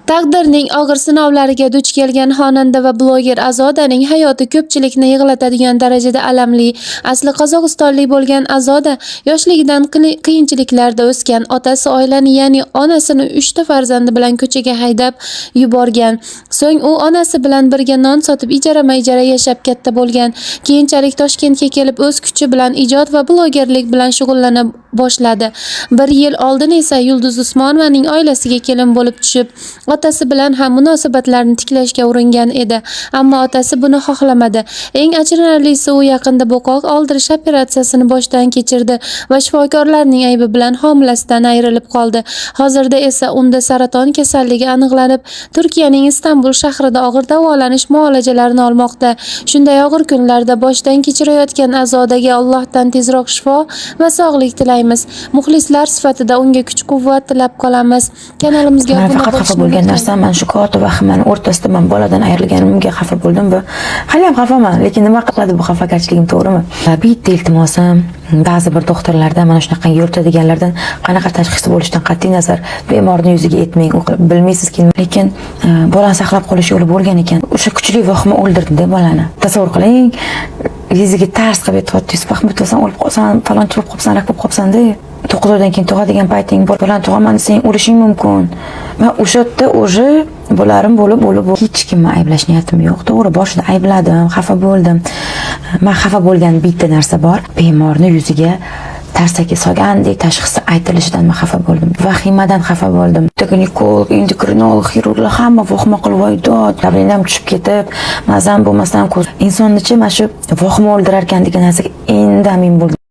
Taqdirning og'ir sinovlariga duch kelgan xonanda va bloger Azodaning hayoti ko'pchilikni yig'latadigan darajada alamli. Asli Qozog'istonlik bo'lgan Azoda yoshligidan qiyinchiliklarda o'sgan. Otasi oilani, ya'ni onasini 3 ta farzandi bilan ko'chaga haydab yuborgan. So'ng u onasi bilan birga non sotib ijara-ijara yashab katta bo'lgan. Keyinchalik Toshkentga kelib o'z kuchi bilan ijod va blogerlik bilan shug'ullana boshladi. 1 yil oldin esa Yulduz Usmonovaning oilasiga kelin bo'lib tushib, otasi bilan ham munosabatlarni tiklashga uringan edi, ammo otasi buni xohlamadi. Eng achinarlisi, u yaqinda bo'qoq oldirish operatsiyasini boshdan kechirdi va shifokorlarning aybi bilan homilasidan ayrilib qoldi. Hozirda esa unda saraton kasalligi aniqlanib, Turkiyaning Istanbul shahrida og'ir davolanish muolajalarini olmoqda. Shunday og'ir kunlarda boshdan kechirayotgan Azodaga Allohdan tezroq shifo va sog'lik tilaymiz. Muxlislar sifatida unga kuch-quvvat tilab qolamiz. Kanalimizga obuna bo'lgan narsa mana shu koti vahimani o'rtasida men boladan ayrilganimga xafa bo'ldim va hali ham xafaman, lekin nima qiladi bu xafagarchiligim, to'g'rimi? Bitta iltimosim, ba'zi bir doktorlardan mana shunaqa yuritadiganlardan qanaqa tashxisi bo'lishidan qat'iy nazar bemorning yuziga aytmang, bilmaysizki, lekin bolani saqlab qolish yo'li bo'lgan ekan. O'sha kuchli vahima o'ldirdi-da bolani. Tasavvur qiling, yuziga tars qilib aytyapti, "Baxtli o'lib qolsan, falonchi bo'lib qolsan, rak bo'lib qolsan-da. 9 oydan keyin tug'adigan payting bor, bilan tug'aman desang o'lishing mumkin." Men o'sha yerda bolarim bo'lib hech kimni ayblash niyatim yo'q. To'g'ri, boshida aybladim, xafa bo'ldim. Men xafa bo'lgan bitta narsa bor. Bemorni yuziga tarsaki solgandek tashxisi aytilishidan men xafa bo'ldim. Vahimadan xafa bo'ldim. Ginekolog, endokrinolog, xirurglar hamma vahima qilib voydod, davleniyam tushib ketib, mazam bo'lmasam insonnichi mana shu vahima o'ldirar ekan degan narsaga endi amin bo'ldim.